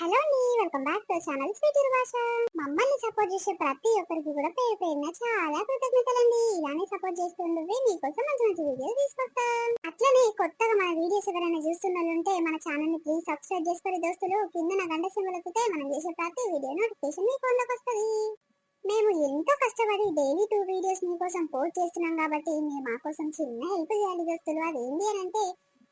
Hello అండి, welcome back to channel Sweety Bhasha. మమ్మల్ని support చేసే ప్రతి ఒక్కరికి కూడా పేరు పేరున చాలా కృతజ్ఞతలండి. ఇలానే సపోర్ట్ చేస్తుండే మీకోసం మంచి మంచి వీడియోలు తీసుకొస్తాం. అట్లనే కొత్తగా మన వీడియోస్ ఎవరైనా చూస్తున్నట్లుంటే మన ఛానల్ ని ప్లీజ్ సబ్స్క్రైబ్ చేసుకోండి దోస్తులు. కింద నా గంట సింబల్ ఒత్తితే మనం చేసే ప్రతి వీడియో నోటిఫికేషన్ మీ ఫోన్లోకి వస్తుంది. మేము ఎంతో కష్టపడి డైలీ 2 వీడియోస్ మీకోసం పోస్ట్ చేస్తున్నాం కాబట్టి మీరు మా కోసం చిన్న హెల్ప్ చేయాలి దోస్తులు. అదేంటి అని అంటే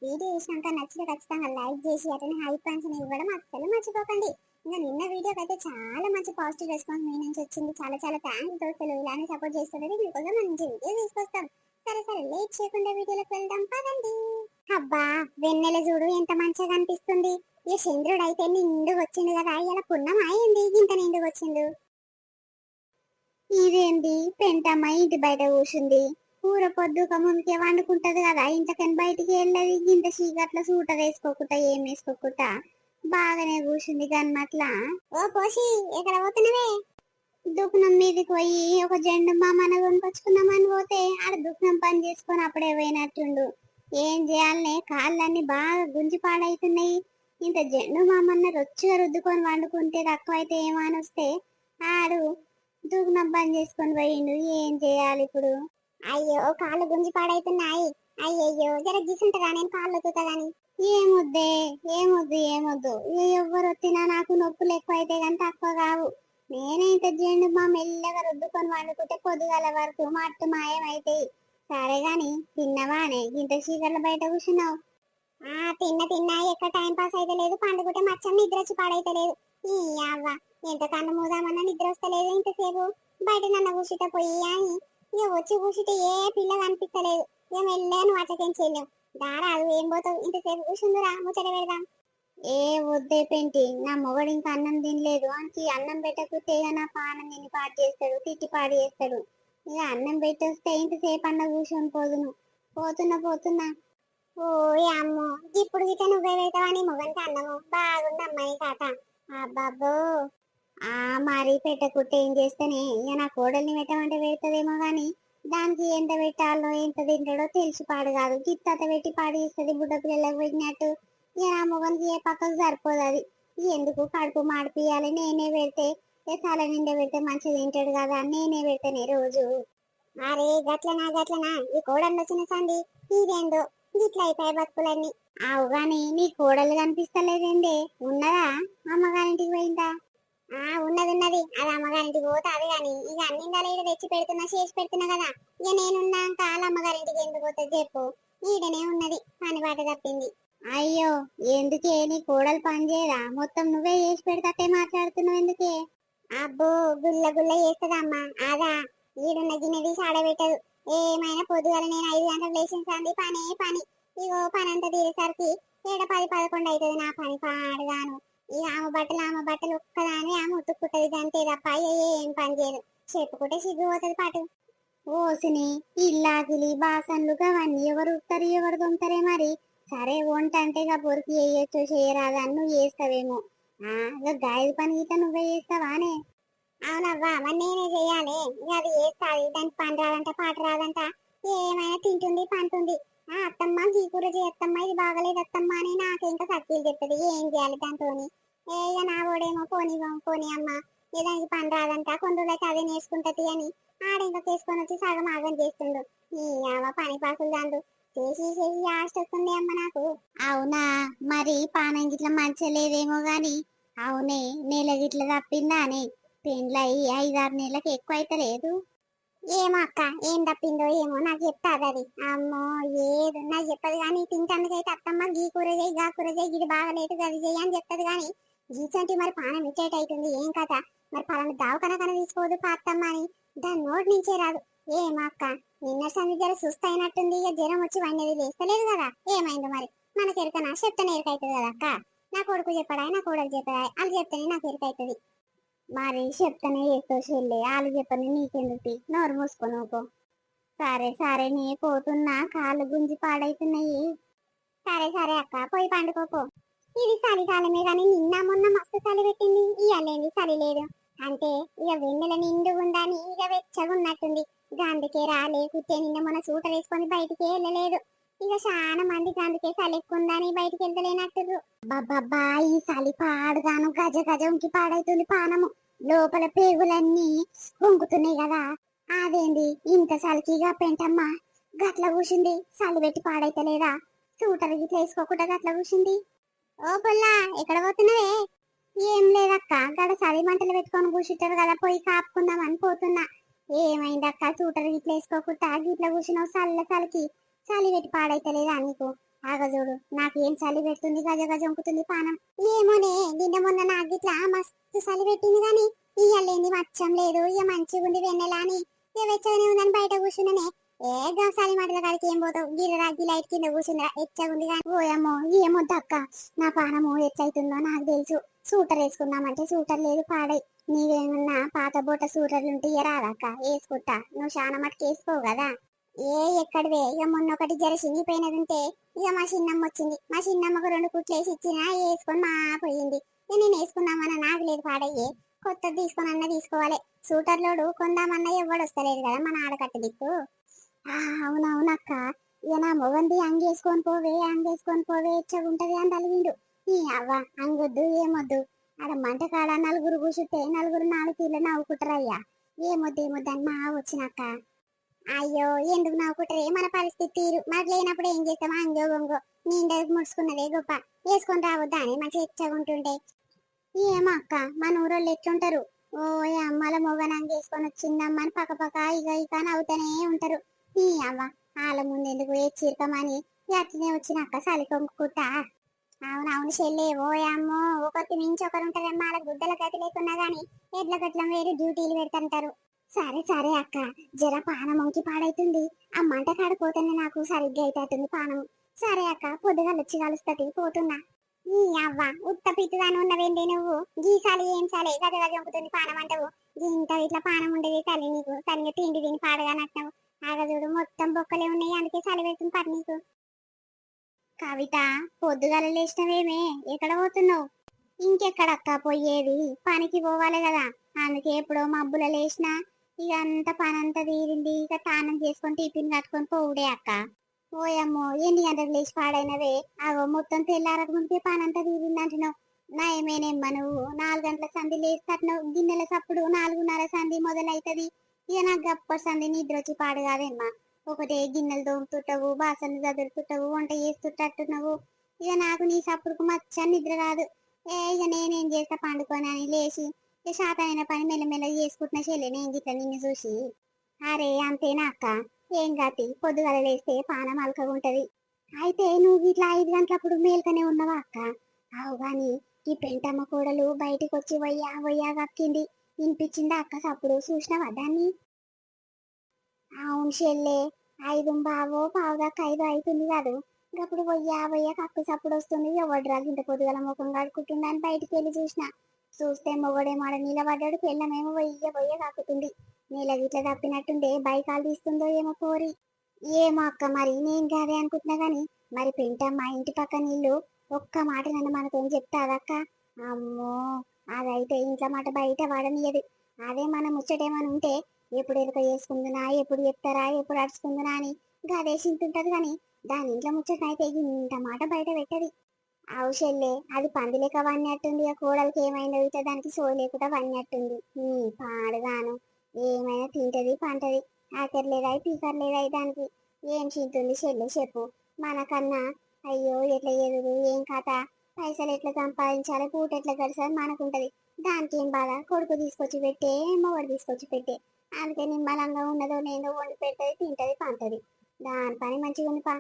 వీడియో చూసినాక నచ్చితే ఖచ్చితంగా లైక్ చేసి అతని హై పాయింట్స్ ఇవ్వడం అస్సలు మర్చిపోకండి. ఇంకా నిన్న వీడియోకి అయితే చాలా మంచి పాజిటివ్ రెస్పాన్స్ మీ నుంచి వచ్చింది. చాలా చాలా థ్యాంక్స్ దోస్తులు. ఇలానే సపోర్ట్ చేస్తున్నది మీకోసం మంచి వీడియో తీసుకొస్తాం. సరే సరే లేట్ చేయకుండా వీడియోలోకి వెళ్దాం పదండి. అబ్బా వెన్నెల చూడు ఎంత మంచిగా కనిపిస్తుంది. ఈ చంద్రుడు అయితే నిండుగా వచ్చిండు కదా, ఇలా పున్నం అయింది ఇంత నిండుగా వచ్చిండు. ఇదేంది పెంటమ్మ ఇంటి బయట కూర్చుంది. కూర పొద్దుక ముందుకే వండుకుంటది కదా, ఇంతకని బయటికి వెళ్ళది. ఇంత చీకట్ల సూట వేసుకోకుండా ఏం వేసుకోకుండా బాగానే కూర్చుంది గన్మట్లా. ఓ పోసి ఎక్కడ పోతున్నవే? దుఃఖనం మీదకి పోయి ఒక జెండు మామన కొనుకొచ్చుకున్నామని పోతే ఆడ దుఃఖనం పని చేసుకొని అప్పుడే పోయినట్టుండు. ఏం చేయాలనే కాళ్ళన్నీ బాగా గుంజి పాడైతున్నాయి. ఇంత జెండు మామన్న రొచ్చుగా రుద్దుకొని వండుకుంటే తక్కువ అయితే ఏమని వస్తే ఆడు దుఃఖనం పని చేసుకొని పోయిండు. ఏం చేయాలి ఇప్పుడు? అయ్యో కాళ్ళు గుంజి పాడైతున్నాయి. అయ్యయ్యో జర గీసుంటగా నేను కాళ్ళు వత్తుతా గాని. ఏమొద్దే ఏమొద్దు ఏమొద్దు. ఎవ్వరు వచ్చినా నాకు నొప్పులు ఎక్కువ అయితే గాని తక్కువ కావు. నేనే ఇంత జెండు మా మెల్లగా రుద్దుకొని వండుకుంటే పొద్దుగల వరకు మట్టు మాయమైతాయి. సరే గాని తిన్నవానే ఇంత చీకట్ల బయట కూర్చున్నావు? తిన్నా ఎక్కడ టైం పాస్ అయితే లేదు. పండుకుంటే మచ్చం నిద్ర వచ్చి పాడైతే లేదు. ఈ అవ్వ ఎంత కన్ను మూదామన్నా నిద్ర వస్తలేదు. ఇంతసేపు బయట నన్న కూర్చుంటే పోయి అని ఇక వచ్చి కూర్చుంటే ఏ పిల్ల కనిపించలేదు. ఇక మెల్లగా నువ్వు అట్లకేం చేయలేవు. దారా అది ఏం పోతావు? ఇంతసేపు కూర్చుందిరా ముచ్చట పెడదాం. ఏ వద్దే పెంటి, నా మొగడు ఇంకా అన్నం తినలేదు అని అన్నం పెట్టకపోతే నా పానం తిని పాడు చేస్తాడు, తిట్టి పాడు చేస్తాడు. ఇక అన్నం పెట్టొస్తే ఇంతసేపు అన్న కూర్చొని పోదును. పోతున్నా. ఓ అమ్మో ఇప్పుడు గిట్ట నువ్వే పెడతావని మొగనికి అన్నము బాగుంది అమ్మాయి కాక. అబ్బాబ్బో మరి పెట్టకుంటే ఏం చేస్తేనే ఇక నా కోడల్ని పెట్టమంటే పెడతదేమో గాని దానికి ఎంత పెట్టాలో ఎంత తింటాడో తెలిసి పాడు కాదు. గిత్తత పెట్టి పాడు చేస్తుంది బుడ్డ పిల్లలకు పెట్టినట్టు. ఇక నా మొగనికి ఏ పక్కకు సరిపోదు అది. ఎందుకు కడుపు మాడిపియాలి? నేనే పెడితే తల నిండా పెడితే మంచిగా తింటాడు కదా, నేనే పెడితేనే రోజు. అరే గట్లనా ఈ కోడళ్ళు వచ్చిన సంది ఇదేందో గిట్ల అయిపోయి బతుకులన్నీ. ఆవు గాని నీ కోడలు కనిపిస్తలేదండి. ఉన్నదా? అమ్మగారింటికి పోయిందా? ఉన్నది అది అమ్మగారింటికి పోతే అది గాని ఇక అన్ని ఈడ తెచ్చి పెడుతున్నా చేసి పెడుతున్నా కదా. ఇక నేనున్నాక వాళ్ళ అమ్మగారింటికి ఎందుకు పోతుంది చెప్పు? ఈడనే ఉన్నది, పని బాట తప్పింది. అయ్యో ఎందుకే నీ కోడలు పని చేయదా? మొత్తం నువ్వే చేసి పెడతాటే మాట్లాడుతున్నావు ఎందుకే? అబ్బో గుల్ల గుల్ల చేస్తుందమ్మా. అదా ఈడున్న గిన్నె తీసి ఆడబెట్టదు. ఏమైనా పొద్దుగల నేను 5 గంటలకు లేచింది పని. ఇగో పని అంతా తీరేసరికి 7, 10, 11 అవుతుంది నా పని పాడుగాను. ఇక ఆమె బట్టలు ఒక్కదాని ఆమె ఉతుక్కుంటది అంతే తప్ప ఏం పని చేయదు. చెప్పుకుంటే సిగ్గుపోతుంది పాటు. ఓసిని ఇల్లాకిలి బాసన్లు అవన్నీ ఎవరు ఉత్తారు ఎవరు దొంగతారే మరి. సరే వంట అంటే ఇక పొరికి వేయచ్చు చేయరాదు అని నువ్వు చేస్తావేమో. గాయదు పని గీత నువ్వే చేస్తావానే? అవునవ్వా మరి నేనే చెయ్యాలి. ఇక అది చేస్తాది. దానికి పని రాదంట పాట రాదంట. ఏమైనా తింటుంది పంటుంది. అత్తమ్మ ఈ కూర చేయత్తమ్మ, ఇది బాగలేదు అత్తమ్మ అని నాకింకా సత్యలు చెప్తుంది. ఏం చేయాలి దాంతో? ఇక నా ఓడేమో పోనీ అమ్మ దానికి పని రాదంట, కొన్ని రోజులైతే అదే నేర్చుకుంటది అని ఆడింకా తీసుకొని వచ్చి సగం ఆగం చేస్తుండు. ఈ పని పాసులు దాండు చేసి ఆస్ట్ వస్తుంది అమ్మ నాకు. అవునా మరి పానం గిట్ల మంచిగా లేదేమో గాని. అవునే నెల గిట్ల తప్పిందా అని పెండ్లయి 5-6 నెలలకు ఎక్కువ అయితే లేదు. ఏమో అక్క ఏం తప్పిందో ఏమో నాకు చెప్తాది అది. అమ్మో ఏదున్నా చెప్పదు కానీ తింటానికైతే అత్తమ్మ గీ కూర చేయి గా కూర చేయి ఇది బాగలేదు గది చేయి అని చెప్తుంది కానీ గీచంటి మరి పానం ఇచ్చేట అవుతుంది ఏం కథ మరి పలానా దావకనకన తీసుకోదు పాత్తమ్మ అని దాని నోటి నుంచే రాదు. ఏమో అక్క నిన్న సంది జర సుస్థ అయినట్టుంది. ఇక జ్వరం వచ్చి వండేది లేస్తలేదు కదా, ఏమైందో మరి మనకి ఎరకనా చెప్తానే ఎరకైతుంది కదా అక్క. నా కొడుకు చెప్పడా నా కోడలు చెప్పడా వాళ్ళు చెప్తేనే నాకు ఎరకైతుంది. మరి చెప్తానే చేస్తావు చెల్లి, వాళ్ళు చెప్పని నీకెందుకు? నోరు మూసుకో. సరే నీ పోతున్నా, కాళ్ళు గుంజి పాడైతున్నాయి. సరే అక్క పోయి పండుకోపో. ఇది చలికాలమే కానీ నిన్న మొన్న మస్తు చలి పెట్టింది. ఇయ్యాలేంది చలి లేదు అంటే ఇక వెన్నెల నిండుగుందని ఇక వెచ్చగా ఉన్నట్టుంది. ఇక అందుకే రాలే కుట్టే నిన్న మొన్న సూట వేసుకొని బయటికి వెళ్ళలేదు. ఇక చాలా మందికి అందుకే చలి ఎక్కువ ఉందని బయటికి వెళ్తలేనట్టు. బాబ్బా ఈ చలి పాడుగాను గజ గజ ఉంకి పాడైతుంది పానము. లోపల పేగులన్నీ వంగుతున్నాయి కదా. అదేంది ఇంత చలికిగా పెంటమ్మ గట్ల కూసింది, చలి పెట్టి పాడైతలేదా? సూటర్ గిట్ల వేసుకోకుండా గట్ల కూసింది. ఓ పుల్లా ఎక్కడ పోతున్నావే? ఏం లేదక్క, గడ చలి మంటలు పెట్టుకొని కూర్చుంటారు కదా, పోయి కాపుకుందామని పోతున్నా. ఏమైందక్క సూటర్ గిట్ల వేసుకోకుండా గిట్ల కూర్చున్నావు చల్ల చలికి? చలి పెట్టి పాడైతలేదా నీకు? ఆగజోడు, నాకు ఏం చలి పెడుతుంది, గజ గజ ఉంకుతుంది పానం. ఏమోనే, నిన్న మొన్న నాకు గిట్లా మస్తు చలి పెట్టింది గాని ఇయ్యాలేంది మచ్చం లేదు, ఇక మంచిగా ఉంది వెన్నెలా అని ఇక వెచ్చగానే ఉందని బయట కూర్చున్నానే. ఏ చలి మంటల కాడికి ఏం పోతావు, గిర్రరాగి లైట్ కింద కూర్చుందిరా ఎచ్చగుంది కానీ. పోయమ్మో ఏమొద్దక్క, నా పానము ఎచ్చైతుందో నాకు తెలుసు. సూటర్ వేసుకుందామంటే సూటర్ లేదు పాడై. నీవేమన్నా పాత బోట సూటర్లు ఉంటే రాదక్క వేసుకుంటా, నువ్వు చాలా మటుకు వేసుకోవు కదా. ఏ ఎక్కడివే, ఇక మొన్న ఒకటి జర చినిగిపోయినది ఉంటే ఇక మా చిన్నమ్మ వచ్చింది, మా చిన్నమ్మకు 2 కుట్లేసి ఇచ్చినా వేసుకొని మా పోయింది. ఇక నేను వేసుకుందామన్నా నాకు లేదు పాడయ్యే, కొత్తది తీసుకొని అన్న తీసుకోవాలి. సూటర్లోడు కొందామన్నా ఎవడు వస్తలేదు కదా మన ఆడకట్ట దిక్కు. అవునవునక్క, ఇక నా మొగంది అంగేసుకొని పోవే అంగేసుకొని పోవే ఎచ్చగుంటది అని తలిగిండు. ఈ అవ్వ అంగొద్దు ఏమొద్దు, ఆడ మంట కాడ నలుగురు కూర్చుంటే నలుగురు 4 తీర్లు నవ్వుకుంటారయ్యా. ఏమొద్దు అని మా వచ్చినాక. అయ్యో ఎందుకు నవ్వుకుంటారే, మన పరిస్థితి తీరు మరి లేనప్పుడు ఏం చేస్తామా, అంగో గొంగో నిండా ముడుచుకున్నదే గొప్ప, వేసుకొని రావద్దా అని మంచిగా ఎచ్చగుంటుండే. ఏమో అక్క మన ఊరోళ్ళు ఎట్లుంటారు, ఓ అమ్మల మొగనంగా వేసుకొని వచ్చిందమ్మ అని పక్క పక్క ఇక ఇక నవ్వుతూనే ఉంటారు. ఈ అవ్వ వాళ్ళ ముందు ఎందుకు చీరకమని అట్లనే వచ్చిన అక్క చలి కొమ్ముకుంటా. అవునవును చెల్లె, ఓ అమ్మో ఒకరికి మించి ఒకరు ఉంటారమ్మా, వాళ్ళ గుడ్డల గతి లేకున్నా గానీ ఎడ్ల గట్ల వేరు డ్యూటీలు పెడతాంటారు. సరే సరే అక్క, జర పానం వంకి పాడైతుంది, ఆ మంట కాడిపోతేనే నాకు సరిగ్గా అవుతుంది పానం. సరే అక్క పొద్దుగా వచ్చి కలుస్తుంది పోతున్నా. ఈ అవ్వ ఉత్త పిచ్చిదాని ఉన్నవేంటి నువ్వు, గీసాలి ఏం సాలి గజ గజ చంపుతుంది పానం అంటావు. ఇంత ఇట్లా పానం ఉండేది తల్లి నీకు, సరిగ్గా తిండి తిని పాడగా నట్టావు. ఆగదుడు మొత్తం బొక్కలే ఉన్నాయి అందుకే చలి పెడుతుంది పని నీకు. కవిత పొద్దుగాల లేచినవేమే, ఎక్కడ పోతున్నావు? ఇంకెక్కడక్క పోయేది, పనికి పోవాలి కదా. అందుకే ఎప్పుడో మబ్బుల లేచినా ఇక అంత పని అంతా తీరింది, ఇక తానం చేసుకొని టిఫిన్ కట్టుకొని పోవుడే అక్క. ఓయమ్మో ఎన్ని గంటలకు లేచి పాడైనవే, అగో మొత్తం తెల్లారక ముందే పని అంతా తీరింది అంటున్నావు. నయమేనేమ్మా నువ్వు 4 గంటల సంధి లేచి కట్టినావు, గిన్నెల సప్పుడు 4:30 సంధి మొదలైతది. ఇక నాకు గప్పటి సంధి నిద్ర వచ్చి పాడు కాదేమ్మా. ఒకటే గిన్నెలు తోముతుంటావు, బాసనలు చదురుతుంటావు, వంట చేస్తుంటట్టున్నావు. ఇక నాకు నీ సప్పుడుకు మచ్చ నిద్ర రాదు. ఇక నేనేం చేస్తా పండుకొని అని లేచి ఇక శాతమైన పని మెల్లమెల్ల చేసుకుంటున్నా చెల్లె నేను గిట్ల నిన్ను చూసి. అరే అంతేనా అక్క, ఏం గతి పొద్దుగల లేస్తే పానం అలకగా ఉంటది. అయితే నువ్వు ఇట్లా 5 గంటలప్పుడు మేల్కనే ఉన్నావా అక్క? అవు గాని ఈ పెంటమ్మ కోడలు బయటికి వచ్చి వయ్యా వయ్యా కక్కింది, వినిపించిందా అక్క సప్పుడు, చూసినావా దాన్ని? అవును చెల్లె, 5 బావో పావుదాకా 5 అవుతుంది కాదు, ఇంకప్పుడు వయ్యా వయ్యా కక్కు సప్పుడు వస్తుంది. ఎవడ్రా ఇంత పొద్దుగల ముఖం కడుక్కుంటుందని బయటికి వెళ్ళి చూస్తే మొగడేమో ఆడ నిలబడ్డాడు, పెళ్ళమేమో వయ్య వయ్య కక్కుతుంది. నీళ్ళ గిట్ల తప్పినట్టుండే బైకాలు తీస్తుందో ఏమో పోరి. ఏమో అక్క మరి నేను కాదే అనుకుంటున్నా గాని, మరి పెంటమ్మ ఇంటి పక్క నీళ్ళు ఒక్క మాట నన్ను మనతో చెప్తాదక్క? అమ్మో అదైతే ఇంట్లో మాట బయట వాడనియదు. అదే మన ముచ్చటేమని ఉంటే ఎప్పుడు ఎరుక చేసుకుందునా, ఎప్పుడు చెప్తారా, ఎప్పుడు అడుచుకుందునా అని గదే చింతుంటది గాని దాని ఇంట్లో ముచ్చటనైతే ఇంత మాట బయట పెట్టది. అవుషెల్లే, అది పంది లెక్క వన్నట్టుంది, ఆ కోడలికి ఏమైనా అయితే దానికి సోయి లేకుండా వన్నట్టుంది. పాడుగాను ఏమైనా తింటది పంటది, ఆఖరి లేదాయి పీకర్ లేదాయి దానికి. ఏం చింతుంది చెల్లె చెప్పు, మనకన్నా. అయ్యో ఎట్లా ఎదురు ఏం కథ, పైసలు ఎట్లా సంపాదించాలి, పూట ఎట్లా గడిచాలి మనకుంటది. దానికి ఏం బాధ, కొడుకు తీసుకొచ్చి పెట్టే, మొగడు తీసుకొచ్చి పెట్టే. అందుకే నిమ్మలంగా ఉన్నదో నేను వండి పెడుతుంది, తింటది పంటది, దాని పని మంచిగా ఉంది పా.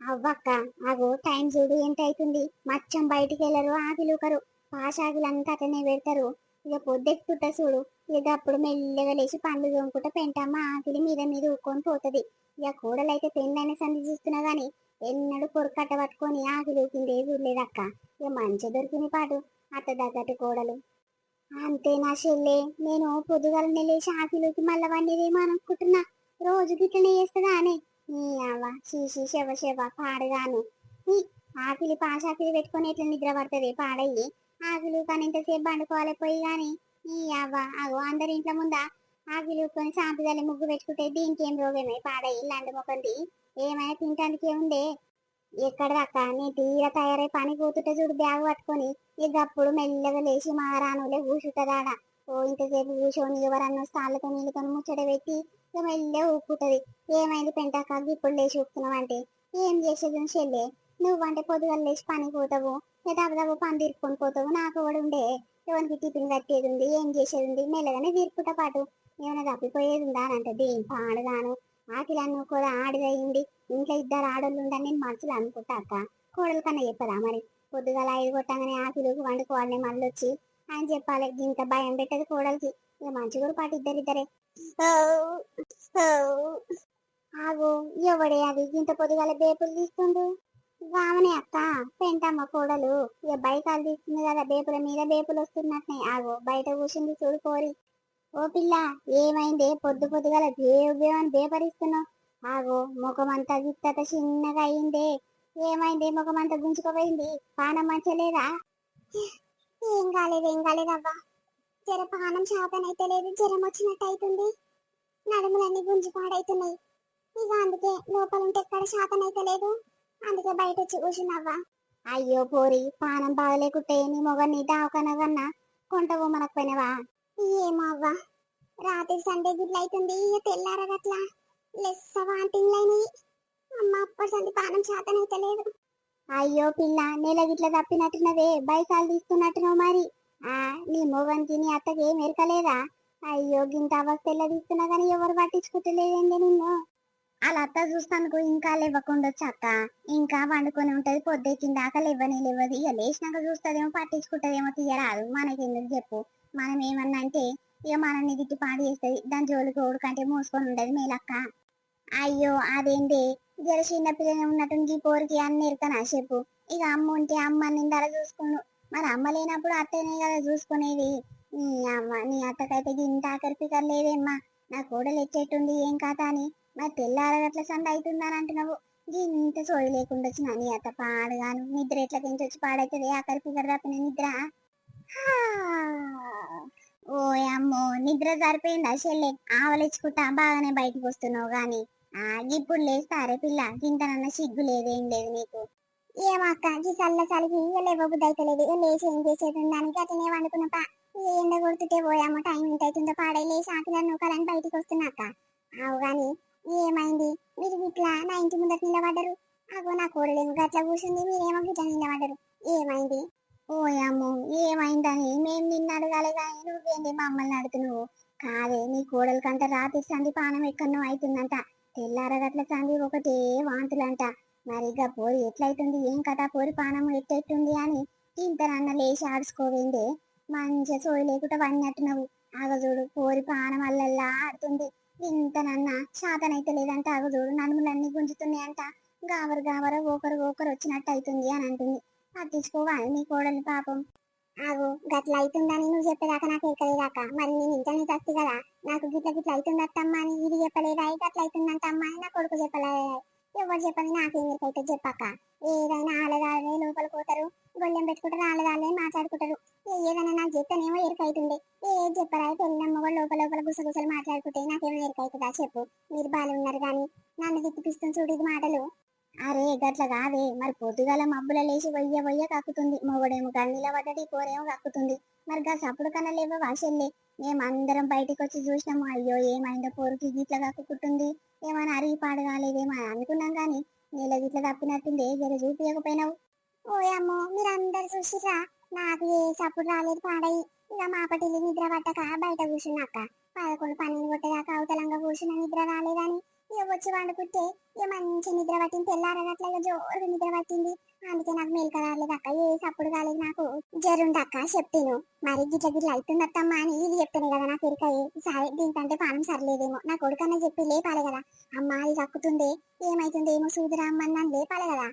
అవ్వక్క అగో టైం చూడు ఎంత అవుతుంది, మచ్చం బయటికి వెళ్ళరు ఆకిలుకరు, పాషాకులంతా అతనే పెడతారు. ఇక పొద్దెక్కుతుంట చూడు, ఇక అప్పుడు మెల్లగా లేచి పండ్లు తోముకుంటే పెంటమ్మ ఆకిలి మీద మీద ఊక్కొని పోతుంది. ఇక కూడలైతే పెళ్ళైన సంధి చూస్తున్నా గాని ఎన్నడూ పొరకట్ట పట్టుకొని ఆకిలి ఊకిందే చూడలేదక్క. ఇక మంచి దొరికింది పాటు అత్త తగ్గట్టు కోడలు. అంతే నా చెల్లె, నేను పొద్దుగాలనే లేచి ఆకిలికి మళ్ళా వండేదేమో అనుకుంటున్నా, రోజు గిట్లనే చేస్తుందా అని. నీ అవ్వ చీసి శవ శవ పాడుగాను. ఈ ఆకిలి పాషాకిలి పెట్టుకొని ఎట్లా నిద్ర పడుతుంది పాడయ్యి, ఆకిలి కానీ ఇంతసేపు పండుకోవాలి పోయి గాని. ఈ అవ్వ అగో అందరి ఇంట్లో ముందా ఆకిలి కొని సాంపిదల్లి ముగ్గు పెట్టుకుంటే దీనికి ఏం రోగమే పాడయ్యి లండు మొకంది. ఏమైనా తినటానికి ఏముందే? ఎక్కడ దాకా నీ తీర తయారై పని కూతుంటే చూడు బ్యాగ్ పట్టుకొని ఇక అప్పుడు మెల్లగా లేచి మహారాణులే కూర్చుంటదాడ. ఓ ఇంతసేపు కూర్చొని ఎవరన్నా స్థాళ్ళతో నీళ్ళతో ముచ్చట పెట్టి ఇక మెల్లె ఊపుకుంటది. ఏమైంది పెంటాక ఇప్పుడు లేచి ఊపుతున్నావు అంటే ఏం చేసేది చెల్లె, నువ్వంటే పొద్దుగల లేచి పని పోతావు, దెబ్బ పని తీర్పుకొని పోతావు, నాకు కూడా ఉండే ఎవరికి టిఫిన్ కట్టేది ఉంది, ఏం చేసేది ఉంది, మెల్లగానే తీర్పుట పాటు ఏమైనా తప్పిపోయేది ఉందా అని అంటే దీని పాడుగాను ఆకిలన్ను కూడా ఆడిదయింది. ఇంట్లో ఇద్దరు ఆడోళ్ళు ఉందని నేను మనసులో అనుకుంటా అక్క. కోడలు కన్నా చెప్పదా మరి? పొద్దుగాల 5 కొట్టంగానే ఆకిలోకి వండుకోవాలని మళ్ళీ వచ్చి ఆయన చెప్పాలి. ఇంత భయం పెట్టదు కోడలికి. ఇక మంచి కూడా పాటు ఇద్దరిద్దరే. ఆగు, ఎవడే అది ఇంత పొద్దుగాల బేపులు తీస్తుండు? రావనే అక్క, పెంటమ్మ కోడలు. ఇక బైకాలు తీస్తుంది కదా, బేపుల మీద బేపులు వస్తున్నట్టే. ఆగు బయట కూర్చుంది చూడు కోరి. ఓ పిల్ల, ఏమైందే పొద్దు పొద్దుగాల బేవ్ బేవ్ అని బేపరిస్తున్నావు? ఆగో ముఖమంతా గిత్తత చిన్నగా అయిందే, ఏమైంది? ముఖమంతా గుంజుకుపోయింది, పానం మంచలేదా? ఏం కాలేదవ్వా, జర పానం శాతనైతే లేదు, జ్వరం వచ్చినట్టు అవుతుంది, నడుములన్నీ గుంజి పాడైతున్నాయి. ఇక అందుకే లోపల ఉంటే ఎక్కడ శాతనైతే లేదు, అందుకే బయట వచ్చి కూర్చున్నావా. అయ్యో పోరి, పానం బాగలేకుంటే నీ మొగన్ని దావకనగన్నా కొంటవు మనకపోయినవా? ఏమో అవ్వా, రాత్రి సండే గుడ్లు అవుతుంది, ఇక తెల్లారగట్లా లెస్స వాంటింగ్లైనవి. అమ్మ అప్పటి సంది పానం శాతనైతే లేదు. అయ్యో పిల్ల, నెల గిట్ల తప్పినట్టున్నదే, బైకాలు తీస్తున్నట్టున్నావు మరి. ఆ నీ మొగనికి నీ అత్తకి ఏం ఎరకలేదా? అయ్యో గింత అవస్థ ఎలా తీస్తున్నా గానీ ఎవరు పట్టించుకుంటలేదండి నిన్ను. అలా అత్త చూస్తానుకో ఇంకా లేవకుండొచ్చు అక్క, ఇంకా వండుకొని ఉంటది, పొద్దెక్కిందాక లేవదు, ఇక లేచినాక చూస్తుందేమో పట్టించుకుంటదేమో, తీయరాదు మనకెందుకు చెప్పు. మనం ఏమన్నా అంటే ఇక మనల్ని గిట్టి పాడు చేస్తుంది, దాని జోలికి ఓడు కంటే మూసుకొని ఉండదు మేలక్క. అయ్యో అదేంటి, జర చిన్న పిల్లనే ఉన్నట్టు ఈ పోరికి అన్ని ఎరుకనా చెప్పు. ఇక అమ్మ ఉంటే అమ్మ నిందర చూసుకోను, మరి అమ్మ లేనప్పుడు అత్తనే కదా చూసుకునేది. నీ అమ్మ నీ అత్తకైతే ఇంత ఆఖరి పికర్ లేదేమ్మా, నా కోడలు ఎచ్చేటుంది ఏం కాదా అని. మరి తెల్లారగట్ల సంద అవుతుందని అంటున్నావు, ఇంత సోయి లేకుండా వచ్చిన నీ అత్త పాడుగాను. నిద్ర ఎట్లా పెంచి వచ్చి పాడైతుంది ఆఖరి పికర్ తప్పిన నిద్ర. ఓ అమ్మో, నిద్ర సరిపోయిందా చెల్లె? ఆవలించుకుంటా బాగానే బయటకు వస్తున్నావు గాని ఇప్పుడు లేస్తారే పిల్ల, గింతనన్న సిగ్గు లేదేం లేదు నీకు. ఏమక్క ఈ చల్ల చలికి లేవబుద్ధి అయితే లేదు, లేచి ఏం చేసేది దానికి అట్లనే వండుకున్నప్ప ఎండ కొడుతుంటే పోయామో టైం ఇంత అవుతుందో పాడై లేచి ఆకిలా నూకాలని బయటికి వస్తున్నాక. అవు గాని ఏమైంది, మీరు ఇట్లా నా ఇంటి ముందర నిలబడ్డరు? అగో నా కోడలేమో గట్ల కూర్చుంది, మీరేమో గిట్ల నిలబడ్డరు, ఏమైంది? ఓయమ్మో, ఏమైందని మేము నిన్ను అడగాలి కానీ నువ్వేంటి మమ్మల్ని అడుగుతున్నావు? కాదే నీ కోడలు కంట రాత్రి సంధి పానం ఎక్కడనో అవుతుందంట, తెల్లారగట్ల సంధి ఒకటే వాంతులంట. మరిగా పోరి ఎట్లయితుంది ఏం కథ, పోరి పానం ఎట్టెట్టుంది అని ఇంతనన్న లేచి ఆడుచుకోవేందే, మంచిగా సోయి లేకుండా వన్నట్టున్నావు. ఆగజోడు పోరి పానం అల్లల్లా ఆడుతుంది, ఇంతనన్న శాతనైతే లేదంట. ఆగజోడు నడుములన్నీ గుంజుతున్నాయంట, గావర ఒకరు వచ్చినట్టు అవుతుంది అని అంటుంది. పట్టించుకోవాలి నీ కోడలి పాపం. ఆగు గట్ల అవుతుందని నువ్వు చెప్పేదాకా నాకు ఎక్కలేదాకా, మరి నేను ఇంటనే చస్తి కదా, నాకు గిట్ల అవుతుందత్తమ్మా అని ఇది చెప్పలేదా, గట్ల అవుతుందంటమ్మా అని నా కొడుకు చెప్పలేదు. ఎవరు చెప్పని నాకేం ఎరికైతే చెప్పాక. ఏదైనా ఆలదాలే లోపల పోతారు, గొల్లెం పెట్టుకుంటారు, ఆలదాలే మాట్లాడుకుంటారు. ఏదైనా నాకు చెప్తానేమో ఎరికైతుండే, ఏది చెప్పరా పెళ్ళమ్మ కూడా లోపల గుసగుసలు మాట్లాడుకుంటే నాకేమో ఎరికైతుందా చెప్పు. మీరు బాగా ఉన్నారు కానీ నన్ను తిప్పిపిస్తుంది చూడు ఇది మాటలు. అరే గట్ల కాదే, మరి పొద్దుగాల మబ్బుల లేచి వయ్య కక్కుతుంది, మొగడేమో గన్నీల పడ్డది, పోరేమో కక్కుతుంది, మరి గా సప్పుడు కన్నా లేవో వాసెల్లే. మేమందరం బయటికి వచ్చి చూసినాము, అయ్యో ఏమైందో పోరుకి గిట్ల కక్కుకుంటుంది, ఏమైనా అరిగి పాడు కాలేదేమో అనుకున్నాం గాని నీళ్ళ గిట్ల తప్పినట్టుంది, జర చూపించకపోయినావు. ఓయమ్మో మీరందరు చూసిరా, నాకు ఏ సప్పుడు రాలేదు పాడయి. ఇక మాపటిల్లి నిద్ర పట్టక బయట కూర్చున్నాక 11-12 కొట్టేదాకా అవతలంగా కూర్చున్న నిద్ర రాలేదని ఇక వచ్చి వండుకుంటే ఇక మంచి నిద్ర పట్టింది, తెల్లారగట్ల ఇక జోరుగా నిద్ర పట్టింది. అందుకే నాకు మేలుక రాలేదు అక్క, ఏ సప్పుడు కాలేదు, నాకు జరుందక్క చెప్తాను. మరి గిట్ల అవుతుందత్తమ్మా అని ఇది చెప్తాను కదా నాకు ఎరికాయి. సరే దీనికంటే పానం సరలేదేమో, నా కొడుకన్నా చెప్పి లేపాలి కదా. అమ్మ అది కక్కుతుందే, ఏమైతుంది ఏమో సూదిరా అమ్మన్నాను లేపాలి కదా.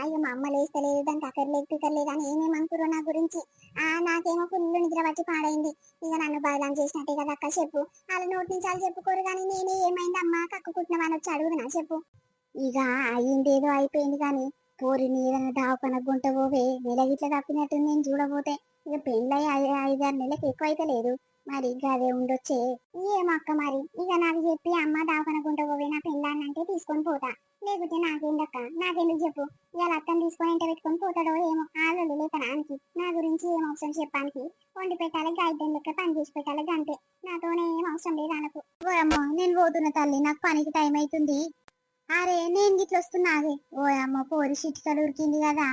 ఇక మా అమ్మ లేస్తలేదు, దానికి అక్కర్లేదు పిక్కర్లేదు అని ఏమేమి అనుకుర్రో నా గురించి. నాకేమో ఫుల్ నిద్ర పట్టి పాడైంది. ఇక నన్ను బదలాం చేసినట్టే కదా అక్క చెప్పు. వాళ్ళ నోటి నుంచి వాళ్ళు చెప్పుకోరు కానీ నేనే ఏమైంది అమ్మా కక్కుకుంటున్నావని వచ్చి అడుగునా చెప్పు. ఇక అయ్యిందేదో అయిపోయింది కానీ పోరిని ఏదైనా దావకన గుంట పోవే, నెల గిట్ల తప్పినట్టు నేను చూడబోతే ఇక పెళ్ళై 5-6 నెలలకు ఎక్కువ అయితే లేదు, మరి ఇంకా అదే ఉండొచ్చే. ఏమక్క మరి ఇక నాకు చెప్పి అమ్మ దావకన గుంట పోవే నా పెళ్ళాన్నంటే తీసుకొని పోతా. లేకుంటే నాకేందక్క, నాకెందుకు చెప్పు. ఇవాళ అత్తని తీసుకొని ఇంట పెట్టుకొని పోతాడో ఏమో, ఆలోలు లేక నానికి నా గురించి ఏం అవసరం చెప్పానికి. వండి పెట్టాలి, గాయత్యం లెక్క పని చేసి పెట్టాలి, అంతే. నాతోనే ఏం అవసరం లేదు అనకు. ఓయమ్మో నేను పోతున్న తల్లి, నాకు పనికి టైం అవుతుంది. అరే నేను గిట్ల వస్తున్నా ఆగే. ఓయమ్మ పోరి చిటికలు ఉరికింది కదా.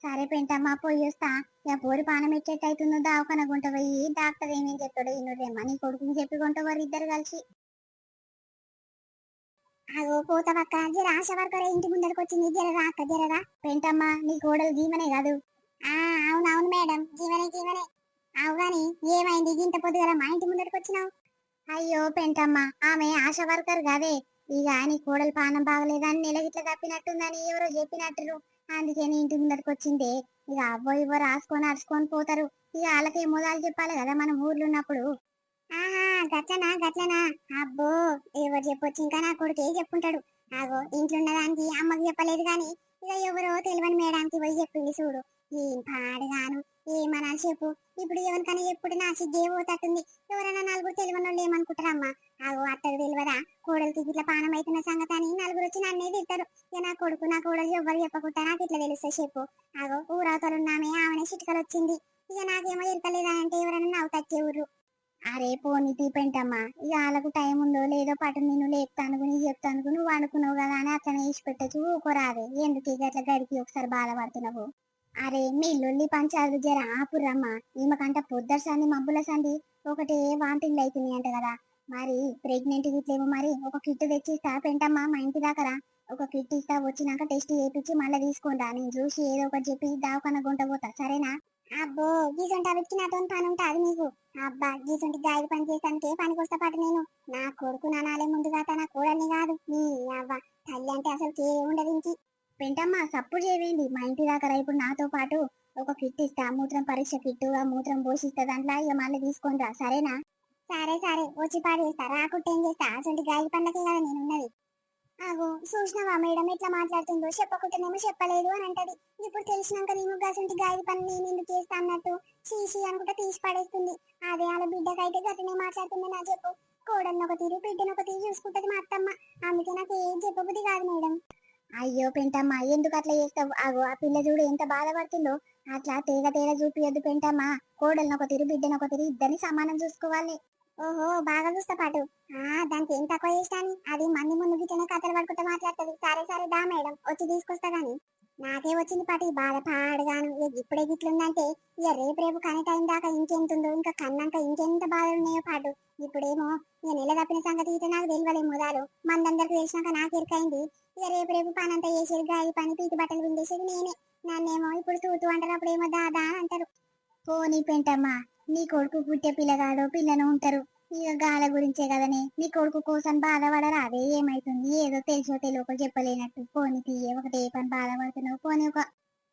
సరే పెంటమ్మ పోయి వస్తా. ఇక పోరి పానం ఎట్టెట్ అవుతుందో దావకన గుంట పోయి డాక్టర్ ఏమేం చెప్పాడో ఇన్నురేమ్మ నీ కొడుకుని చెప్పి కొంటవారు ఇద్దరు కలిసి. అగో పోతావక్క, జర ఆశ వర్కరే ఇంటి ముందరికి వచ్చింది, జరరా అక్క జరరా. పెంటమ్మ నీ కోడలు జీవనే కాదు. ఆ అవునవును మేడం, జీవనే జీవనే. అవు గాని ఏమైంది ఇంత పొద్దుగల మా ఇంటి ముందరికి వచ్చినావు? అయ్యో పెంటమ్మ, ఆమె ఆశ వర్కర్ కదే. ఇక నీ కోడలు పానం బాగలేదని నెలగిట్ల తప్పినట్టుందని ఎవరో చెప్పినట్టు, అందుకే నీ ఇంటి ముందరికి వచ్చిందే. ఇక అవ్వో ఇవ్వో రాసుకొని అరుచుకొని పోతారు. ఇక వాళ్ళకి మోదాలు చెప్పాలి కదా మనం ఊర్లో ఉన్నప్పుడు. ఆహా గట్లనా గట్లనా. అబ్బో ఎవరు చెప్పొచ్చు, ఇంకా నా కొడుకే చెప్పుంటాడు. ఆగో ఇంట్లో ఉన్న దానికి అమ్మకి చెప్పలేదు గాని ఇక ఎవరో తెలియని మేడానికి పోయి చెప్పింది చూడు. ఏం పాడుగాను, ఏమనాలి చెప్పు. ఇప్పుడు ఎవరికైనా ఎప్పుడు నా సిగ్గే పోతట్టుంది. ఎవరైనా నలుగురు తెలియని వాళ్ళు ఏమనుకుంటారమ్మా. ఆగో అత్తకు తెలియదా కోడలికి ఇట్లా పానం అవుతున్న సంగతి అని నలుగురు వచ్చి నన్నే తిడతారు. ఇక నా కొడుకు నా కోడలు ఎవ్వరు చెప్పకుండా నాకు ఇట్లా తెలుస్తా చెప్పు. ఆగో ఊరవతలున్నామే ఆమెనే చిటికలు వచ్చింది. ఇక నాకేమో ఎరకలేదా అంటే ఎవరైనా నవ్వు తక్కే ఊరు. అరే పోనీ తీపెంటమ్మా, ఇక వాళ్ళకు టైం ఉందో లేదో పట్టు నేను లేపుతాను నీకు చెప్తాను నువ్వు అనుకున్నావు కదా అని అట్లనే ఇచ్చి పెట్టచ్చు. ఊకోరాదే ఎందుకు ఇక అట్లా గడికి ఒకసారి బాధపడుతున్నావు. అరే మీ లొల్లి పంచాలు జర ఆపురమ్మా. ఈమెకంట పొద్దర సంది మబ్బుల సంది ఒకటే వాంతింగ్లు అవుతున్నాయి అంట కదా. మరి ప్రెగ్నెంట్ గిట్లేమో మరి ఒక కిట్ తెచ్చిస్తా పెంటమ్మా మా ఇంటి దాకా. ఒక కిట్ ఇస్తా, వచ్చినాక టెస్ట్ చేయించి మళ్ళీ తీసుకుంటా. నేను చూసి ఏదో ఒకటి చెప్పి దావకన్నా గుంట పోతా సరేనా. అబ్బో గీసంట వెతికి నాతో పని ఉంటాది నీకు. అబ్బా గీసంటి గాయలు పని చేస్తానికే పనికొస్తా పాటు నేను. నా కొడుకు నానాలే ముందుగా నా కోడల్ని కాదు. నీ అవ్వ తల్లి అంటే అసలు కే ఉండదు ఇంకి. పెంటమ్మ సప్పుడు చేయండి మా ఇంటి దాకా ఇప్పుడు నాతో పాటు ఒక కిట్ ఇస్తా, మూత్రం పరీక్ష కిట్టు. ఆ మూత్రం పోషిస్తా దాంట్లో ఇక మళ్ళీ తీసుకొని రా సరేనా. సరే సరే వచ్చి పాడు చేస్తా, రాకుంటే ఏం చేస్తా. అసలు గాయల పండ్లకే కదా నేను ఉన్నది. అగో చూసినావా మేడం ఎట్లా మాట్లాడుతుందో, చెప్పకుంటేనేమో చెప్పలేదు అని అంటది. ఇప్పుడు తెలిసినాక నేను గసంటి గాయల పని నేను ఎందుకు చేస్తా అన్నట్టు చీసి అనుకుంటా తీసి పడేస్తుంది. అదే వాళ్ళ బిడ్డకైతే గతనే మాట్లాడుతుంది. నా చెప్పు కోడల్ని ఒక తీరు బిడ్డను ఒక తీరు చూసుకుంటది మా అత్తమ్మ. అందుకే నాకు ఏం చెప్పబుద్ధి కాదు మేడం. అయ్యో పెంటమ్మ ఎందుకు అట్లా చేస్తావు. అగో ఆ పిల్ల చూడు ఎంత బాధపడుతుందో. అట్లా తేగ తేగ చూపియద్దు పెంటమ్మ. కోడల్ని ఒక తీరు బిడ్డను ఒక తీరు ఇద్దరిని సమానం చూసుకోవాలి. ఓహో బాగా చూస్తా పాటు. దానికి ఏం తక్కువ చేస్తాను, అది మంది ముందు గిట్లనే కథలు పడుకుంటూ మాట్లాడుతుంది. సరే సరే దా మేడం వచ్చి తీసుకొస్తా గాని. నాకే వచ్చింది పాటి బాధ పాడుగాను. ఇప్పుడే గిట్లుందంటే ఇక రేపు రేపు కనే టైం దాకా ఇంకెంతుందో, ఇంకా కన్నాక ఇంకెంత బాధలు ఉన్నాయో పాటు. ఇప్పుడేమో ఇక నెల తప్పిన సంగతి ఇక నాకు తెలియలే మొదలు మందందరికి తెలిసినాక నాకు ఎరికైంది. ఇక రేపు రేపు పని అంతా చేసేది గాలి పని పీతి బట్టలు విండేసేది నేనే. నన్నేమో ఇప్పుడు తూతూ అంటారు, అప్పుడేమో దాదా అంటారు. పోనీ పెంటమ్మా, నీ కొడుకు పుట్టే పిల్లగాడో పిల్లను ఉంటారు. ఇక గాల గురించే కదనే. నీ కొడుకు కోసం బాధపడరా అదే ఏమైతుంది ఏదో తెలుసో తెలియకో చెప్పలేనట్టు. పోనీ తీయ ఒకటే పని బాధపడుతున్నావు. పోనీ ఒక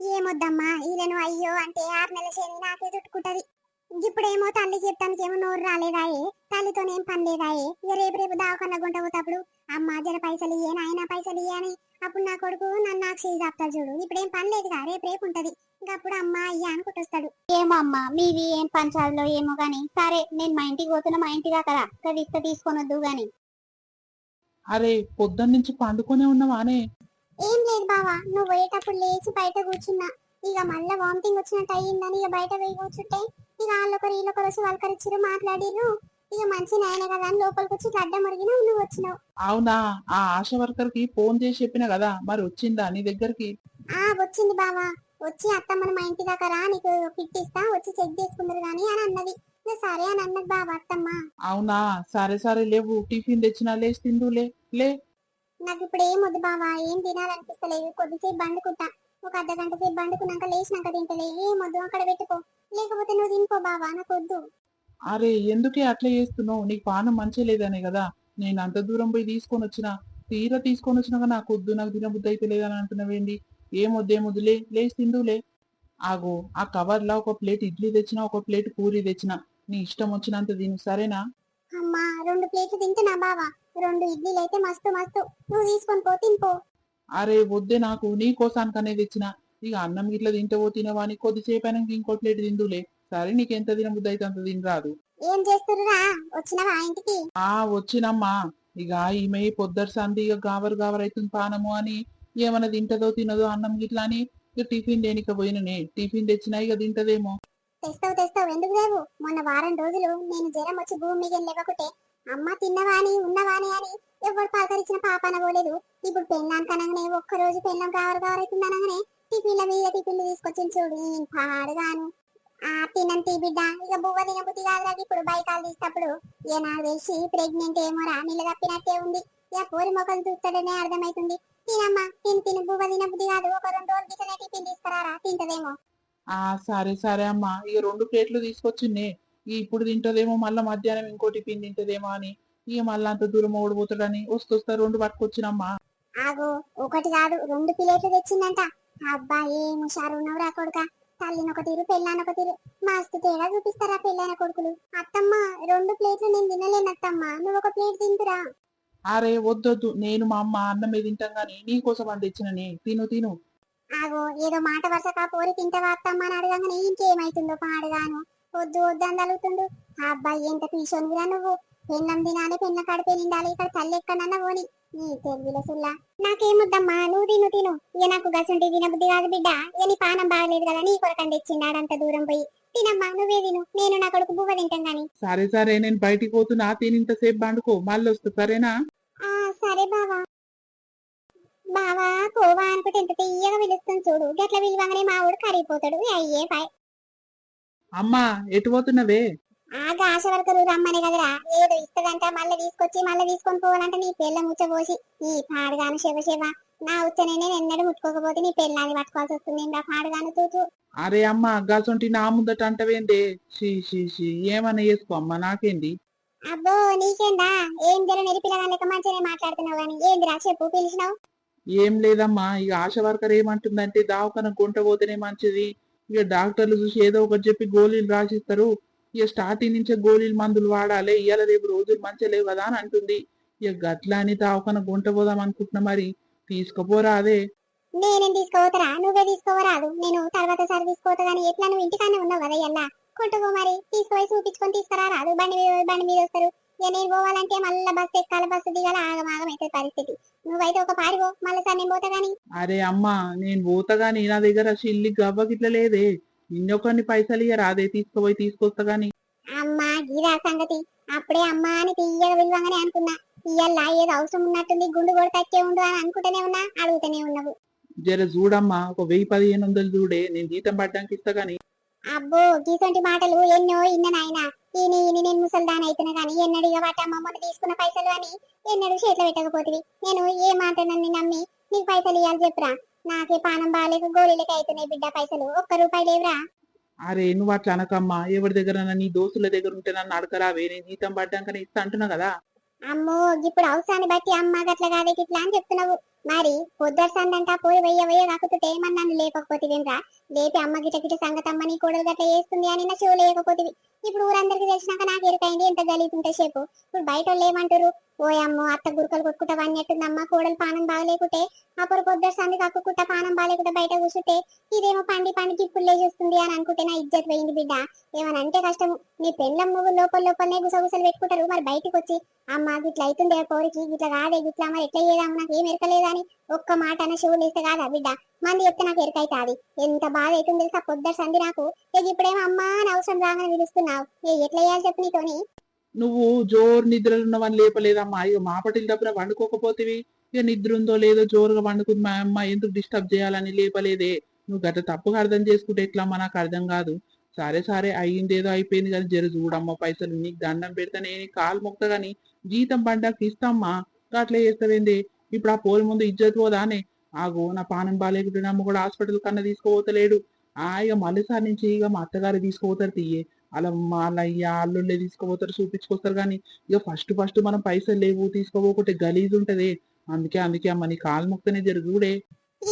ఏమొద్దమ్మా ఈయనను అయ్యో అంటే 6 నెలల శని నాకే చుట్టుకుంటది. ఇప్పుడేమో తల్లి చెప్తానికి ఏమో నోరు రాలేదాయే, తల్లితోనేం పని లేదాయే. ఇక రేపు రేపు దావకన్నా గుంట పోతప్పుడు అమ్మ జర పైసలు ఇయ్యే నాయన పైసలు ఇయ్యని అప్పుడు నా కొడుకు నన్ను నాకు చేయి చెప్తాడు చూడు. ఇప్పుడేం పని లేదుగా, రేపు రేపు ఉంటది. ఇంకా అప్పుడు అమ్మ అయ్యా అనుకుంటొస్తాడు. ఏమో అమ్మ మీది ఏం పంచాలో ఏమో గాని. సరే నేను మా ఇంటికి పోతున్నా, మా ఇంటి దాకా ఇస్తా తీసుకొని వద్దు గాని. అరే పొద్దున్నుంచి పండుకొనే ఉన్నావానే? ఏం లేదు బావా, నువ్వు పోయేటప్పుడు లేచి బయట కూర్చున్నా. ఇక మళ్ళీ వామిటింగ్ వచ్చినట్టు అయ్యిందని ఇక బయట పోయి కూర్చుంటే ఇక వాళ్ళొకరు వీళ్ళొకరు వచ్చి వాళ్ళకరిచ్చిరు మాట్లాడిర్రు. ఇక మంచి నాయన కదా అని లోపలికి వచ్చి గడ్డ మురిగినా నువ్వు వచ్చినావు. అవునా, ఆ ఆశ వర్కర్ కి ఫోన్ చేసి చెప్పిన కదా, మరి వచ్చిందా నీ దగ్గరికి? వచ్చింది బావా. వచ్చి అత్తమ్మని మా ఇంటి దాకా రా, నీకు కిట్ ఇస్తా వచ్చి చెక్ చేసుకుందరు గాని అని అన్నది. ఇక సరే అని అన్నది బావా అత్తమ్మ. అవునా, సరే సరే లేవు, టిఫిన్ తెచ్చినా లేచి తిందులే. లే నాకు ఇప్పుడు ఏం వద్దు బావా, ఏం తినాలనిపిస్తలేదు. కొద్దిసేపు బండుకుంటా, ఒక అర్ధగంట సేపు బండుకున్నాక లేచినాక తింటలే. ఏం వద్దు అక్కడ పెట్టుకో, లేకపోతే నువ్వు తినుకో బావా, నాకు వద్దు. అరే ఎందుకే అట్లా చేస్తున్నావు? నీకు పానం మంచి లేదనే కదా నేను అంత దూరం పోయి తీసుకొని వచ్చిన. తీరా తీసుకొని వచ్చినాక నాకు వద్దు, నాకు తినబుద్ధి అయితే లేదని అంటున్నావేంటి? ఏమొద్దు లేచి తిందులే. ఆగు, ఆ కవర్ లా ఒక ప్లేట్ ఇడ్లీ తెచ్చినా, ఒక ప్లేట్ పూరి తెచ్చినా. నీ ఇష్టం వచ్చినంత తిను సరేనా? అమ్మా 2 ప్లేట్లు తింటున్నా బావా, 2 ఇడ్లీలు అయితే మస్తు మస్తు. నువ్వు తీసుకొని పో తినిపో. అరే వద్దే, నాకు నీ కోసానికనే తెచ్చిన. ఇక అన్నం గిట్ల తింటవో తినవా అని కొద్దిసేపు అయినాక ఇంకో ప్లేట్ తిందులే. సరే నీకు ఎంత తినబుద్ధి అయితే అంత తినరాదు. ఏం చేస్తుర్రా, వచ్చినవా ఇంటికి? వచ్చినమ్మా. ఇక ఈమె పొద్దరు సంది ఇక గావరు గావరు అవుతుంది పానము అని ఏమన్నా తింటదో తినదో అన్నం గిట్లా అని ఇక టిఫిన్ దేనిక పోయిననే టిఫిన్ తెచ్చినా ఇక తింటదేమో. తెస్తావు ఎందుకు లేవు? మొన్న వారం రోజులు నేను జ్వరం వచ్చి భూమి మీద లేవకుంటే అమ్మ తిన్నవాని ఉన్నవాని అని ఎవరు పలకరించిన పాపన పోలేదు. ఇప్పుడు పెళ్ళానికి అనగానే ఒక్కరోజు పెళ్ళం కావరైతుంది అనగానే టిఫిన్ల మీద టిఫిన్లు తీసుకొచ్చింది చూడు ఈ పాడుగాను. ఆ తినంతి బిడ్డ ఇక బువ్వ తినబుద్ధి కాదురా ఇప్పుడు బైకాలు తీసేటప్పుడు. ఇక నాకు తెలిసి ప్రెగ్నెంట్ ఏమోరా నీళ్ళ తప్పినట్టే ఉంది. ఇక పోరి మొక్కలు చూస్తాడనే అర్థమైతుంది. తినమ్మా తిను బువ్వ తినబుద్ధి కాదు ఒక 2 రోజులు గిట్లనే టిఫిన్ తీసుకురారా తింటదేమో. ఆ సరే సరే అమ్మా ఇక 2 ప్లేట్లు తీసుకొచ్చిండే ఇప్పుడు తింటదేమో మళ్ళా మధ్యాహ్నం ఇంకో టిఫిన్ తింటదేమో అని ఇక మళ్ళా అంత దూరం ఓడిపోతాడని వస్తొస్తా 2 పట్టుకొచ్చినమ్మా. ఆగో ఒకటి కాదు 2 ప్లేట్లు తెచ్చిందంట. అబ్బా ఏం హుషారు ఉన్నవురా కొడుక. తల్లినొక తీరు పెళ్ళానొక తీరు మస్తు తేడా చూపిస్తారా పెళ్ళైన కొడుకులు. అత్తమ్మ 2 ప్లేట్లు నేను తినలేను అత్తమ్మ, నువ్వు ఒక ప్లేట్ తింటురా. అరే వద్దొద్దు నేను మా అమ్మ అన్నమే తింటాం గాని నీకోసం అని తెచ్చిననే తిను తిను. ఆగో ఏదో మాట వరుసగా పోరి తింటవా అత్తమ్మ అని అడగంగానే ఇంకేమైతుందో పాడుగాను. వద్దు వద్దు అని తలుగుతుండు. అబ్బాయి ఎంత పీసోనివిరా నువ్వు. పెళ్ళం తినాలి పెళ్ళ కడిపే నిండాలి ఇక్కడ తల్లి ఎక్కడన్నా పోని. నీ తెలివిల సుల్లా నాకేమొద్దమ్మా నువ్వు తిను. ఇక నాకు గసంటి తినబుద్ధి కాదు బిడ్డ. ఇక నీ పానం బాగలేదు కదా నీ కొరకని తెచ్చిండాడంత దూరం పోయి. తినమ్మా నువ్వే తిను, నేను నా కొడుకు బువ్వ తింటాం గాని. సరే సరే నేను బయటికి పోతున్నా తినింతసేపు పండుకో మళ్ళీ వస్తా సరేనా. ఆ సరే బావా. బావా కోవా అనుకుంటే ఎంత తీయగా పిలుస్తుంది చూడు. గట్ల విలువగానే మా ఊడు కరిగిపోతాడు. అయ్యే పాయ్. అమ్మా ఎటు పోతున్నవే? ఆగా ఆశ వర్కరు రమ్మనే కదరా. ఏదో ఇస్తదంట మళ్ళీ తీసుకొని పోవాలంటే నీ పిల్ల ముచ్చబోసి నీ పాడుగాను శివ నా ఉచ్చనే నేను ఎన్నడూ ముట్టుకోకపోతే నీ పిల్లాన్ని పట్టుకోవాల్సి వస్తుంది ఇంకా పాడుగాను తూతూ. అరే అమ్మ గసొంటి నా ముందట అంటవేందే? షీ ఏమన్నా చేసుకో అమ్మా నాకేంది. అబ్బో నీకేందా ఏం జర నెరిపిల్లగా లెక్క మంచిగానే మాట్లాడుతున్నావు గాని ఏందిరా చెప్పు పిలిచినావు. ఏం లేదమ్మా ఇక ఆశ వర్కర్ ఏమంటుందంటే దావకన గుంట పోతేనే మంచిది. ఇక డాక్టర్లు చూసి ఏదో ఒకటి చెప్పి గోళీలు రాసిస్తారు. ఇక స్టార్టింగ్ నుంచే గోళీలు మందులు వాడాలి ఇవాళ రేపు రోజులు మంచిగా లేవు కదా అని అంటుంది. ఇక గట్లా అని దావకన గుంట పోదాం అనుకుంటున్నా మరి తీసుకుపోరా అదే. నేనేం తీసుకోవతరా నువ్వే తీసుకోవరాదు. నేను తర్వాత సారి తీసుకోవతా గానీ ఎట్లా నువ్వు ఇంటికానే ఉన్నావు కదా ఎల్లా కొట్టుకో మరి తీసుకుపోయి చూపించుకొని తీసుకురారాదు. బండి మీద వస్తారు. ఇక నేను పోవాలంటే మళ్ళీ బస్సు ఎక్కాల బస్సు దిగాల ఆగమాగం అయితే పరిస్థితి. నువ్వైతే ఒక పారిపో మళ్ళీ సార్ నేను పోతా గానీ. అరే అమ్మా నేను పోతా గాని నా దగ్గర చిల్లి గవ్వ గిట్ల లేదే. ఇన్నొకరిని పైసలు ఇయ్య రాదే తీసుకుపోయి తీసుకొస్తా గాని. అమ్మా గిరా సంగతి. అప్పుడే అమ్మా అని తీయగా విలువంగానే అనుకున్నా. ఇయ్యల్లా ఏదో అవసరం ఉన్నట్టుంది గుండు కూడా తక్కే ఉండు అని అనుకుంటూనే ఉన్నా అడుగుతూనే ఉన్నావు. జర చూడమ్మా ఒక 1000-1500 చూడే నేను జీతం పడ్డానికి ఇస్తా గాని. అబ్బో గీసంటి మాటలు ఎన్నో ఇన్న నాయన. ఈని నేను ముసల్దాని అయితున్నా గానీ ఎన్నడిగా వాటమ్మ మొన్న తీసుకున్న పైసలు అని ఎన్నడూ చేతిలో పెట్టకపోతివి. నేను ఏ మాట నన్ను నమ్మి నీకు పైసలు ఇవ్వాలి చెప్పురా. నాకే పానం బాగాలేక గోళీలకి అవుతున్నాయి బిడ్డ పైసలు. ఒక్క రూపాయి లేవురా. అరే నువ్వు అట్లా అనకమ్మా ఎవరి దగ్గర నీ దోస్తుల దగ్గర ఉంటే నన్ను అడగరావే నేను జీతం పడ్డాకనే ఇస్తా అంటున్నా కదా. అమ్మో ఇప్పుడు అవసరాన్ని బట్టి అమ్మ గట్ల కాదే ఇట్లా అని చెప్తున్నావు. మరి పొద్దర్సందంట పోయి వెయ్య కాకపోతే మన నన్ను లేపకపోతివేంరా. లేపి అమ్మ గిట సంగతి అమ్మ నీ కోడలు గట్ల చేస్తుంది అని నా చెవు లేకపోతివి. ఇప్పుడు ఊరందరికి తెలిసినాక నాకు ఎరుకైంది ఎంత గలీతుంటే చెప్పు. ఇప్పుడు బయట వాళ్ళు ఏమంటారు? ఓయమ్మో అత్త గురుకలు కొట్టుకుంటా అన్నట్టుందమ్మ కోడలు పానం బాగలేకుంటే అప్పుడు పొద్దర్సంది కక్కుకుంటా పానం బాగలేకుంటే బయట కూర్చుంటే ఇదేమో పండి గిప్పులే చూస్తుంది అని అనుకుంటే నా ఇజ్జత్ పోయింది బిడ్డ. ఏమనంటే కష్టము. నీ పెళ్ళం నువ్వు లోపలనే గుసగుసలు పెట్టుకుంటారు. మరి బయటకు వచ్చి అమ్మ గిట్ల అవుతుందే కోరికి గిట్ల కాదే గిట్లా మరి ఎట్లా చేద్దాము నాకు ఏం ఎరకలేదని ఒక్క మాట అన్న షోలు వేస్తే కాదా బిడ్డ. మంది చెప్తే నాకు ఎరకైతాది. ఎంత బాధ అవుతుంది తెలుసా పొద్దర్సంది నాకు. ఇప్పుడేమో అమ్మా అని అవసరం రాగానే పిలుస్తున్నావు. ఎట్లా చేయాలి చెప్పు నీతోని. నువ్వు జోరు నిద్రలు ఉన్నవని లేపలేదమ్మా ఇక మాపటిల డబ్బున వండుకోకపోతివి. ఇక నిద్ర ఉందో లేదో జోరుగా వండుకుంది మా అమ్మ ఎందుకు డిస్టర్బ్ చేయాలని లేపలేదే. నువ్వు గట్ట తప్పుగా అర్థం చేసుకుంటే ఎట్లమ్మా నాకు అర్థం కాదు. సరే సరే అయ్యిందేదో అయిపోయింది కానీ జర చూడమ్మా పైసలు నీకు దండం పెడితే నేను కాలు మొక్త గాని జీతం పండగకి ఇస్తామ్మా. అట్లా చేస్తావేంది ఇప్పుడు ఆ పోలి ముందు ఇజ్జత్ పోదానే. ఆగో నా పానం బాగాలేకుంటే అమ్మ కూడా హాస్పిటల్ కన్నా తీసుకుపోతలేడు. ఇక మళ్ళీసారి నుంచి ఇక మా అత్తగారు తీసుకుపోతారు తీయే. అలా వాళ్ళ అల్లుళ్ళే తీసుకుపోతారు చూపించుకొస్తారు కానీ ఇక ఫస్ట్ మనం పైసలు లేవు తీసుకోపోకుంటే గలీజ్ ఉంటది. అందుకే అమ్మ నీ కాలు మొక్కనే జరుగుడే.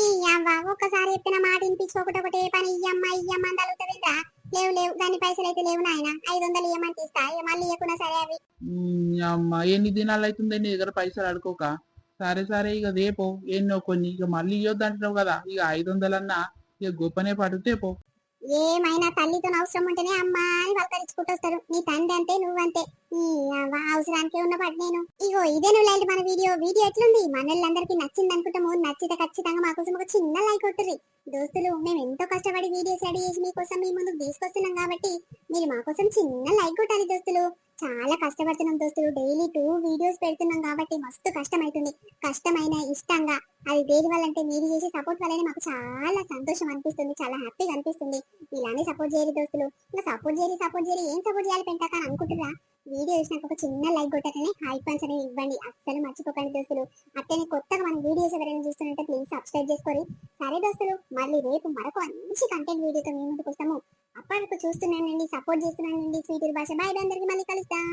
ఈ అవ్వ ఒక్కసారి చెప్పిన మాట వినిపించుకోకుండా ఒకటే పని ఇయ్యమ్మ అని తలుగుతుందా. లేవు దాని పైసలు అయితే లేవు నాయన. 500 ఇయ్యమంటే ఇస్తా. మళ్ళీ ఇవ్వకున్నా సరే అవి. అమ్మ ఎన్ని దినాలు అవుతుంది నీ దగ్గర పైసలు అడుకోక. సరే ఇక రేపో ఎన్నో కొన్ని ఇక మళ్ళీ ఇవ్వద్దు అంటున్నావు కదా ఇక 500 అన్నా ఇక గొప్పనే పడితే పో. ఏమైనా తల్లితో అవసరం ఉంటేనే అమ్మా అని పలకరించుకుంటూ వస్తారు. నీ తండ్రి అంటే నువ్వంతే. ఈ అవసరానికే ఉన్న పడి నేను ఇగో ఇదే నువ్వు లైట్ మన వీడియో ఎట్లుంది మనోళ్ళందరికీ నచ్చింది అనుకుంటాము. నచ్చితే ఖచ్చితంగా మా కోసం ఒక చిన్న లైక్ కొట్టుర్రి దోస్తులు. మేము ఎంతో కష్టపడి వీడియోస్ రెడీ చేసి మీకోసం మీ ముందుకు తీసుకొస్తున్నాం కాబట్టి మీరు మా కోసం చిన్న లైక్ కొట్టాలి దోస్తులు. చాలా కష్టపడుతున్నాం దోస్తులు. డైలీ 2 వీడియోస్ పెడుతున్నాం కాబట్టి మస్తు కష్టం అవుతుంది. కష్టమైన ఇష్టంగా అది దేని వల్ల అంటే మీరు చేసే సపోర్ట్ వల్లనే మాకు చాలా సంతోషం అనిపిస్తుంది, చాలా హ్యాపీగా అనిపిస్తుంది. ఇలానే సపోర్ట్ చేయరు దోస్తులు. ఇంకా సపోర్ట్ చేయరు ఏం సపోర్ట్ చేయాలి పెంటాక అని అనుకుంటున్నా. వీడియో చూసినాక ఒక చిన్న లైక్ కొట్టకనే హై పాయింట్స్ అనేవి ఇవ్వండి, అస్సలు మర్చిపోకండి దోస్తులు. అట్లనే కొత్తగా మన వీడియోస్ ఎవరైనా చూస్తుంటే ప్లీజ్ సబ్స్క్రైబ్ చేసుకోండి. సరే దోస్తులు, మళ్ళీ రేపు మరొక మంచి కంటెంట్ వీడియోతో మీ ముందుకు వస్తాము. అప్పటికి చూస్తున్నానండి, సపోర్ట్ చేస్తున్నానండి. స్వీట్ భాష బాయ్, అందరికి మళ్ళీ కలుద్దాం.